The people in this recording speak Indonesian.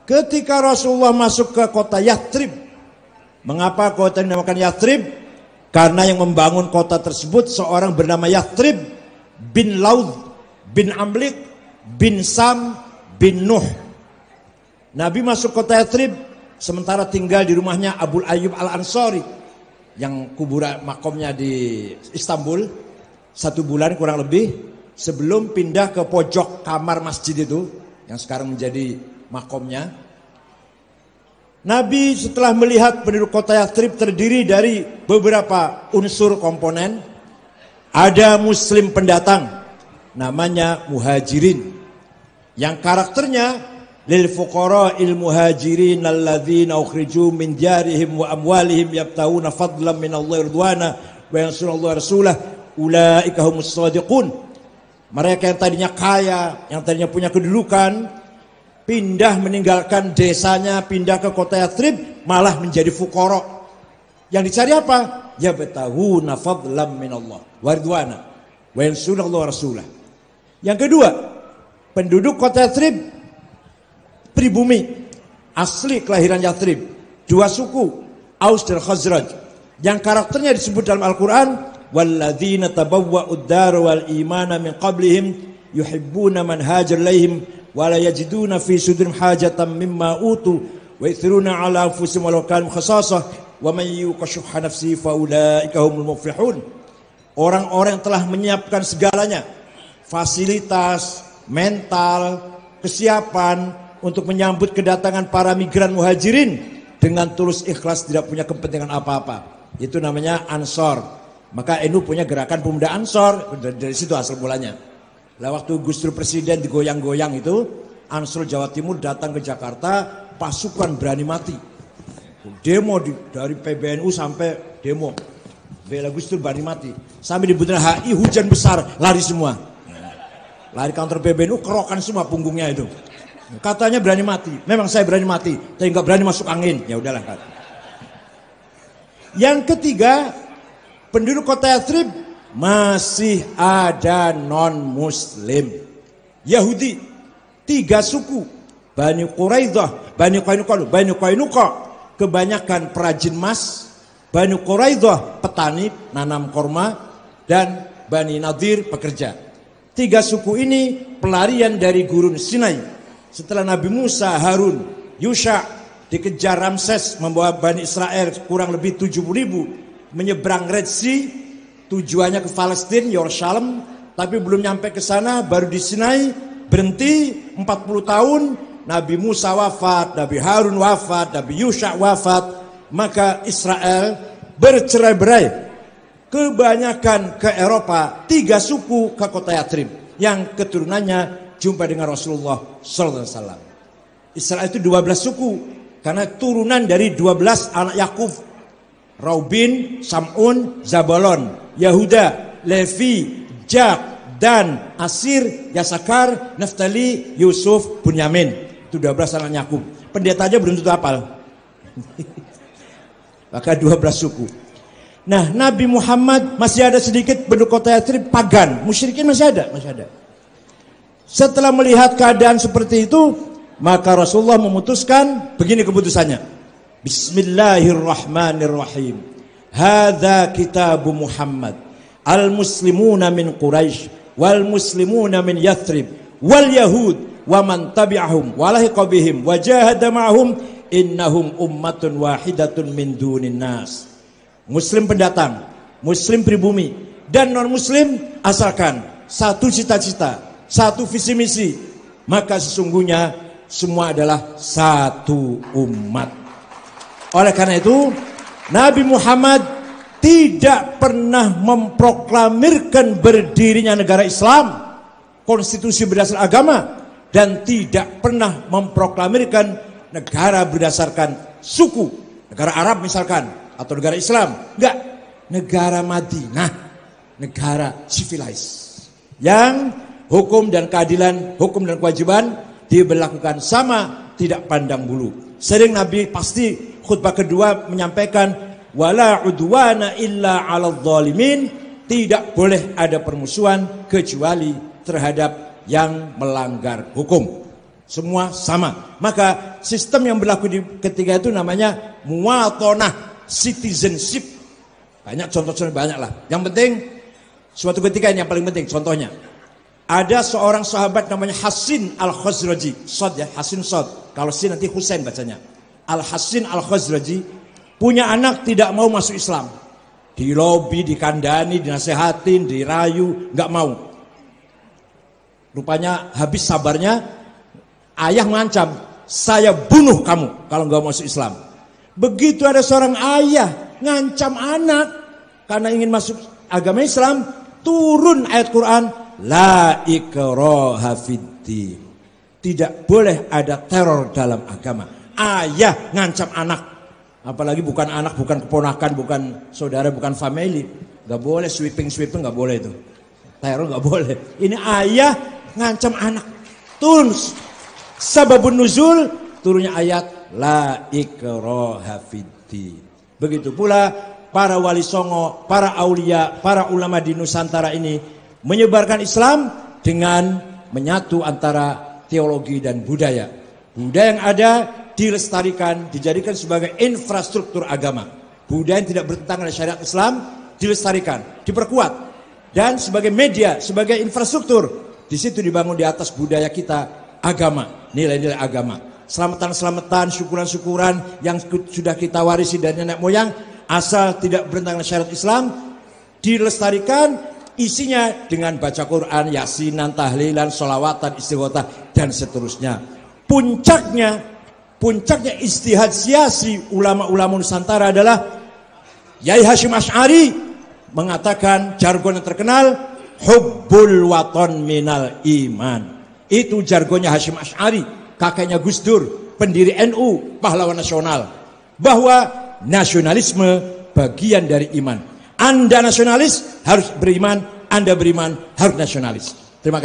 Ketika Rasulullah masuk ke kota Yathrib, mengapa kota ini dinamakan Yathrib? Karena yang membangun kota tersebut seorang bernama Yathrib bin Laud bin Amlik bin Sam bin Nuh. Nabi masuk kota Yathrib sementara tinggal di rumahnya Abu Ayyub Al-Ansari yang kuburan makomnya di Istanbul 1 bulan kurang lebih sebelum pindah ke pojok kamar masjid itu yang sekarang menjadi makomnya. Nabi setelah melihat penduduk kota Yathrib terdiri dari beberapa unsur komponen. Ada muslim pendatang namanya muhajirin yang karakternya lil fuqara il muhajirin alladzina ukhriju min diyarihim wa amwalihim yabtaguna fadlan min Allah ridwana wa yansurullah rasulah ulaika humus shadiqun. Mereka yang tadinya kaya, yang tadinya punya kedudukan, pindah meninggalkan desanya, pindah ke kota Yathrib, malah menjadi fuqara. Yang dicari apa? Yabtaguna fadlan minallah wa ridwana wa yansurullah rasulah. Yang kedua, penduduk kota Yathrib pribumi, asli kelahiran Yathrib, 2 suku, Aus dan Khazraj, yang karakternya disebut dalam Al-Quran, walladzina tabawwa'ud dar wal imana min qablihim yuhibbuna man hajar ilaihim wala yajiduna fi sudurihim hajatan mimma utu wa yithiruna ala anfusihim walau kanu khasasah wa man yuqa syuhha nafsihi fa ulaika humul muflihun. Orang-orang yang telah menyiapkan segalanya, fasilitas, mental, kesiapan untuk menyambut kedatangan para migran muhajirin dengan tulus ikhlas, tidak punya kepentingan apa-apa. Itu namanya Ansor. Maka NU punya gerakan pemuda Ansor, dari situ asal mulanya. Lah waktu Gus Dur presiden digoyang-goyang itu, Ansor Jawa Timur datang ke Jakarta, pasukan berani mati. Demo dari PBNU sampai demo. Bela Gus Dur berani mati. Sampai di Bundaran HI hujan besar, lari semua. Lari kantor PBNU, kerokan semua punggungnya itu. Katanya berani mati. Memang saya berani mati, tapi nggak berani masuk angin. Ya udahlah. Yang ketiga, penduduk kota Yathrib masih ada non-muslim. Yahudi, 3 suku. Bani Quraidah, Bani Qainuqa, kebanyakan perajin emas. Bani Quraidah, petani, nanam korma. Dan Bani Nadir, pekerja. 3 suku ini pelarian dari gurun Sinai. Setelah Nabi Musa, Harun, Yusha dikejar Ramses membawa Bani Israel kurang lebih 70.000 menyeberang Red Sea. Tujuannya ke Palestina, Yerusalem, tapi belum nyampe ke sana, baru di Sinai, berhenti 40 tahun, Nabi Musa wafat, Nabi Harun wafat, Nabi Yusha wafat, maka Israel bercerai-berai, kebanyakan ke Eropa, 3 suku ke kota Yathrib, yang keturunannya jumpa dengan Rasulullah SAW. Israel itu 12 suku, karena turunan dari 12 anak Yakub, Raubin, Sam'un, Zabalon, Yahuda, Levi, Jak, Dan, Asir, Yasakar, Naftali, Yusuf, Bunyamin. Itu 12 anak Yakub. Pendeta aja belum tentu hafal. Maka 12 suku. Nah, Nabi Muhammad masih ada sedikit penduduk kota Yathrib pagan, musyrikin masih ada. Setelah melihat keadaan seperti itu, maka Rasulullah memutuskan begini keputusannya. Bismillahirrahmanirrahim. Hadza kitabu Muhammad. Al-muslimuna min Quraisy wal muslimuna min Yathrib wal yahud wa man tabi'ahum wa lahiqa bihim wa jahada ma'hum innahum ummatun wahidatun min dunin nas. Muslim pendatang, muslim pribumi, dan non muslim asalkan satu cita-cita, satu visi misi, maka sesungguhnya semua adalah satu umat. Oleh karena itu, Nabi Muhammad tidak pernah memproklamirkan berdirinya negara Islam, konstitusi berdasar agama, dan tidak pernah memproklamirkan negara berdasarkan suku, negara Arab misalkan, atau negara Islam. Enggak, negara Madinah, negara civilized, yang hukum dan keadilan, hukum dan kewajiban diberlakukan sama, tidak pandang bulu. Sering Nabi pasti khutbah kedua menyampaikan wala udwana illa 'alal zalimin, tidak boleh ada permusuhan kecuali terhadap yang melanggar hukum. Semua sama. Maka sistem yang berlaku di ketiga itu namanya muwatonah, citizenship. Banyak contoh-contoh, banyak lah. Yang penting suatu ketika ini yang paling penting contohnya. Ada seorang sahabat namanya Hasin al-Khazraji. Sod ya, Hasin Sod. Kalau sin nanti Husain bacanya. Al-Hasin al-Khazraji punya anak tidak mau masuk Islam. Di lobi, dikandani, dinasehatin, dirayu, nggak mau. Rupanya habis sabarnya, ayah mengancam, saya bunuh kamu kalau nggak masuk Islam. Begitu ada seorang ayah ngancam anak karena ingin masuk agama Islam, turun ayat Quran, la ikraha fiddin. Tidak boleh ada teror dalam agama. Ayah ngancam anak, apalagi bukan anak, bukan keponakan, bukan saudara, bukan family, nggak boleh sweeping nggak boleh itu, teror nggak boleh. Ini ayah ngancam anak. Turun sababun nuzul, turunnya ayat la ikraha fiddin. Begitu pula para wali songo, para aulia, para ulama di Nusantara ini menyebarkan Islam dengan menyatu antara teologi dan budaya. Budaya yang ada dilestarikan, dijadikan sebagai infrastruktur agama. Budaya yang tidak bertentangan dengan syariat Islam dilestarikan, diperkuat, dan sebagai media, sebagai infrastruktur. Di situ dibangun di atas budaya kita, agama, nilai-nilai agama, selamatan-selamatan, syukuran-syukuran yang sudah kita warisi dari nenek moyang, asal tidak bertentangan dengan syariat Islam, dilestarikan, isinya dengan baca Quran, yasinan, tahlilan, sholawatan, istighotah, dan seterusnya. Puncaknya istihad siasi ulama-ulama Nusantara adalah Yai Hasyim Asy'ari mengatakan jargon yang terkenal, hubbul waton minal iman. Itu jargonnya Hasyim Asy'ari, kakeknya Gus Dur, pendiri NU, pahlawan nasional. Bahwa nasionalisme bagian dari iman. Anda nasionalis harus beriman, Anda beriman harus nasionalis. Terima kasih.